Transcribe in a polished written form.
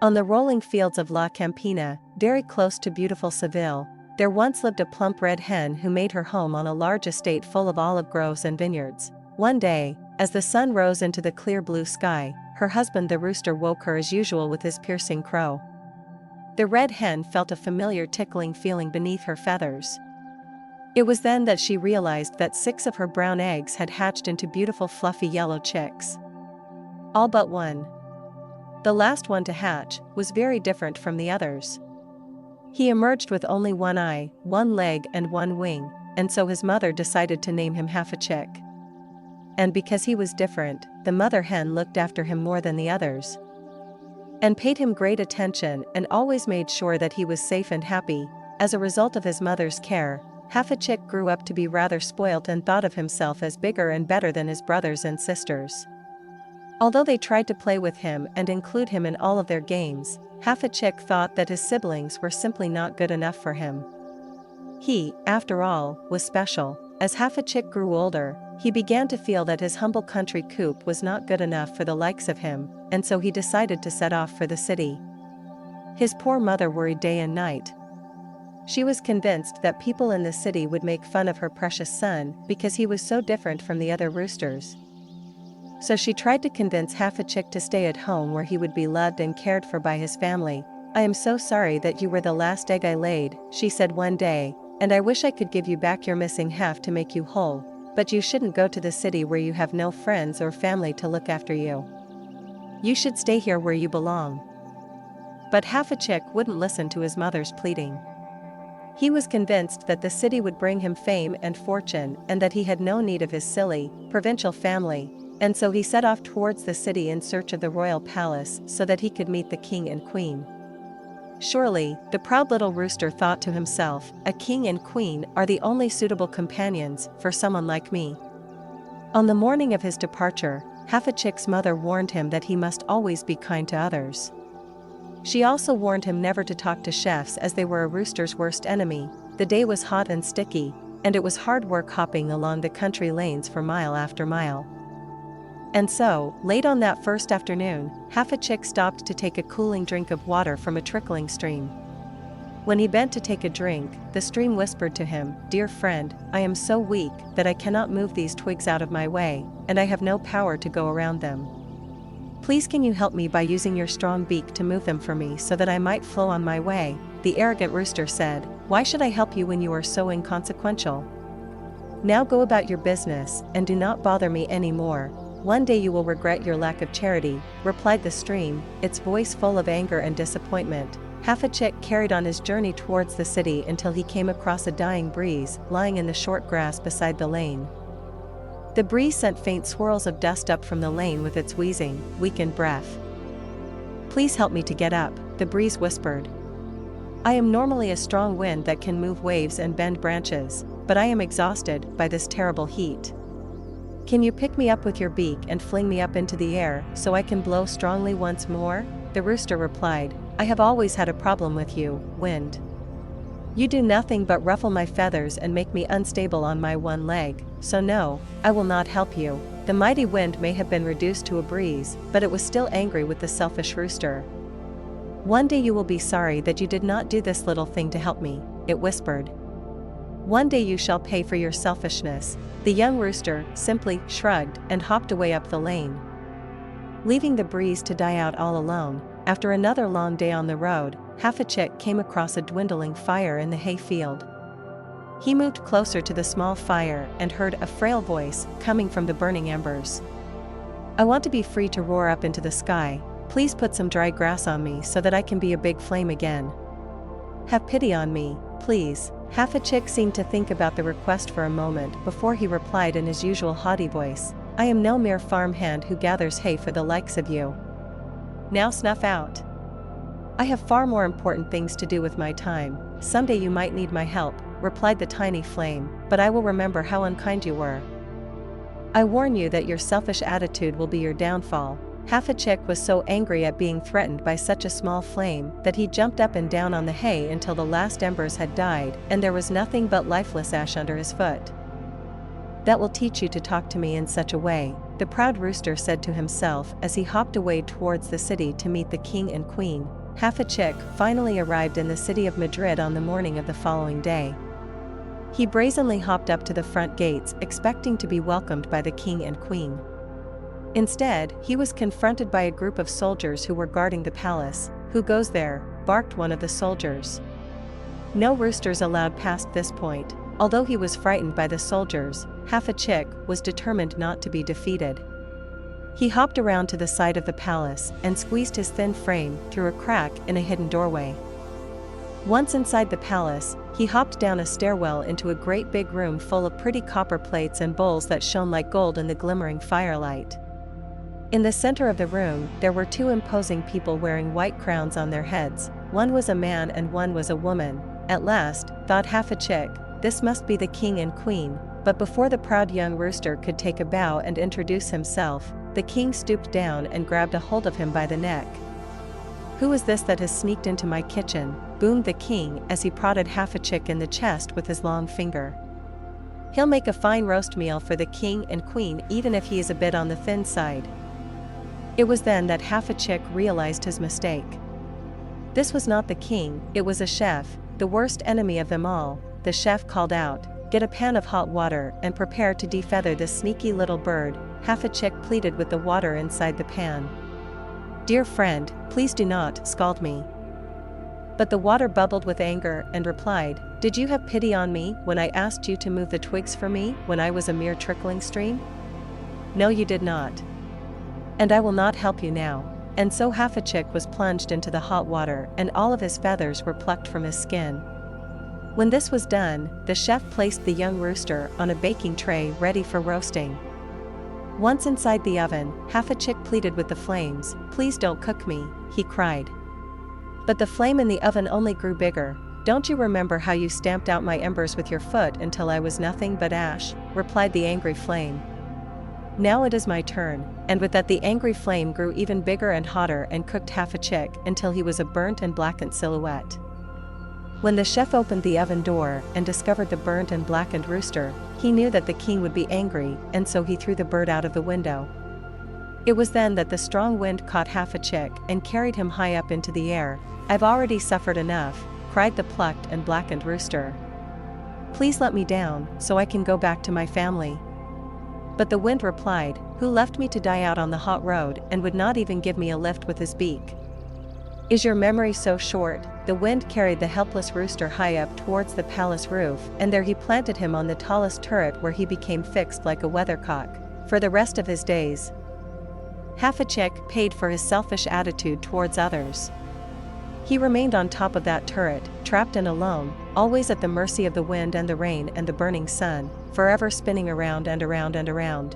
On the rolling fields of La Campiña, very close to beautiful Seville, there once lived a plump red hen who made her home on a large estate full of olive groves and vineyards. One day, as the sun rose into the clear blue sky, her husband the rooster woke her as usual with his piercing crow. The red hen felt a familiar tickling feeling beneath her feathers. It was then that she realized that 6 of her brown eggs had hatched into beautiful fluffy yellow chicks. All but one. The last one to hatch was very different from the others. He emerged with only one eye, one leg and one wing, and so his mother decided to name him Half a Chick. And because he was different, the mother hen looked after him more than the others, and paid him great attention and always made sure that he was safe and happy. As a result of his mother's care, Half a Chick grew up to be rather spoilt and thought of himself as bigger and better than his brothers and sisters. Although they tried to play with him and include him in all of their games, Half a Chick thought that his siblings were simply not good enough for him. He, after all, was special. As Half a Chick grew older, he began to feel that his humble country coop was not good enough for the likes of him, and so he decided to set off for the city. His poor mother worried day and night. She was convinced that people in the city would make fun of her precious son because he was so different from the other roosters. So she tried to convince Half a Chick to stay at home where he would be loved and cared for by his family. "I am so sorry that you were the last egg I laid," she said one day, "and I wish I could give you back your missing half to make you whole, but you shouldn't go to the city where you have no friends or family to look after you. You should stay here where you belong." But Half a Chick wouldn't listen to his mother's pleading. He was convinced that the city would bring him fame and fortune and that he had no need of his silly, provincial family, and so he set off towards the city in search of the royal palace so that he could meet the king and queen. Surely, the proud little rooster thought to himself, a king and queen are the only suitable companions for someone like me. On the morning of his departure, Half a Chick's mother warned him that he must always be kind to others. She also warned him never to talk to chefs as they were a rooster's worst enemy. The day was hot and sticky, and it was hard work hopping along the country lanes for mile after mile. And so, late on that first afternoon, Half a Chick stopped to take a cooling drink of water from a trickling stream. When he bent to take a drink, the stream whispered to him, "Dear friend, I am so weak that I cannot move these twigs out of my way, and I have no power to go around them. Please can you help me by using your strong beak to move them for me so that I might flow on my way?" The arrogant rooster said, "Why should I help you when you are so inconsequential? Now go about your business, and do not bother me any more. One day you will regret your lack of charity," replied the stream, its voice full of anger and disappointment. Half a Chick carried on his journey towards the city until he came across a dying breeze lying in the short grass beside the lane. The breeze sent faint swirls of dust up from the lane with its wheezing, weakened breath. "Please help me to get up," the breeze whispered. "I am normally a strong wind that can move waves and bend branches, but I am exhausted by this terrible heat. Can you pick me up with your beak and fling me up into the air so I can blow strongly once more?" The rooster replied, "I have always had a problem with you, wind. You do nothing but ruffle my feathers and make me unstable on my one leg, so no, I will not help you." The mighty wind may have been reduced to a breeze, but it was still angry with the selfish rooster. "One day you will be sorry that you did not do this little thing to help me," it whispered. "One day you shall pay for your selfishness." The young rooster simply shrugged and hopped away up the lane, leaving the breeze to die out all alone. After another long day on the road, Half a Chick came across a dwindling fire in the hay field. He moved closer to the small fire and heard a frail voice coming from the burning embers. "I want to be free to roar up into the sky. Please put some dry grass on me so that I can be a big flame again. Have pity on me, please." Half a Chick seemed to think about the request for a moment before he replied in his usual haughty voice, "I am no mere farmhand who gathers hay for the likes of you. Now snuff out. I have far more important things to do with my time." "Someday you might need my help," replied the tiny flame, "but I will remember how unkind you were. I warn you that your selfish attitude will be your downfall." Half a Chick was so angry at being threatened by such a small flame that he jumped up and down on the hay until the last embers had died and there was nothing but lifeless ash under his foot. "That will teach you to talk to me in such a way," the proud rooster said to himself as he hopped away towards the city to meet the king and queen. Half a Chick finally arrived in the city of Madrid on the morning of the following day. He brazenly hopped up to the front gates expecting to be welcomed by the king and queen. Instead, he was confronted by a group of soldiers who were guarding the palace. "Who goes there?" barked one of the soldiers. No roosters allowed past this point. Although he was frightened by the soldiers, Half a Chick was determined not to be defeated. He hopped around to the side of the palace and squeezed his thin frame through a crack in a hidden doorway. Once inside the palace, he hopped down a stairwell into a great big room full of pretty copper plates and bowls that shone like gold in the glimmering firelight. In the center of the room, there were two imposing people wearing white crowns on their heads. One was a man and one was a woman. At last, thought Half a Chick, this must be the king and queen. But before the proud young rooster could take a bow and introduce himself, the king stooped down and grabbed a hold of him by the neck. "Who is this that has sneaked into my kitchen?" boomed the king as he prodded Half a Chick in the chest with his long finger. "He'll make a fine roast meal for the king and queen even if he is a bit on the thin side." It was then that Half a Chick realized his mistake. This was not the king, it was a chef, the worst enemy of them all. The chef called out, "Get a pan of hot water and prepare to defeather this sneaky little bird." Half a Chick pleaded with the water inside the pan. "Dear friend, please do not scald me." But the water bubbled with anger and replied, "Did you have pity on me when I asked you to move the twigs for me when I was a mere trickling stream? No, you did not. And I will not help you now." And so Half a Chick was plunged into the hot water and all of his feathers were plucked from his skin. When this was done, the chef placed the young rooster on a baking tray ready for roasting. Once inside the oven, Half a Chick pleaded with the flames, "Please don't cook me," he cried. But the flame in the oven only grew bigger. "Don't you remember how you stamped out my embers with your foot until I was nothing but ash?" replied the angry flame. "Now it is my turn." And with that the angry flame grew even bigger and hotter and cooked Half a Chick until he was a burnt and blackened silhouette. When the chef opened the oven door and discovered the burnt and blackened rooster, he knew that the king would be angry, and so he threw the bird out of the window. It was then that the strong wind caught Half a Chick and carried him high up into the air. "I've already suffered enough," cried the plucked and blackened rooster. "Please let me down, so I can go back to my family." But the wind replied, "Who left me to die out on the hot road and would not even give me a lift with his beak? Is your memory so short?" The wind carried the helpless rooster high up towards the palace roof, and there he planted him on the tallest turret where he became fixed like a weathercock for the rest of his days. Half a Chick paid for his selfish attitude towards others. He remained on top of that turret, trapped and alone, always at the mercy of the wind and the rain and the burning sun, forever spinning around and around and around.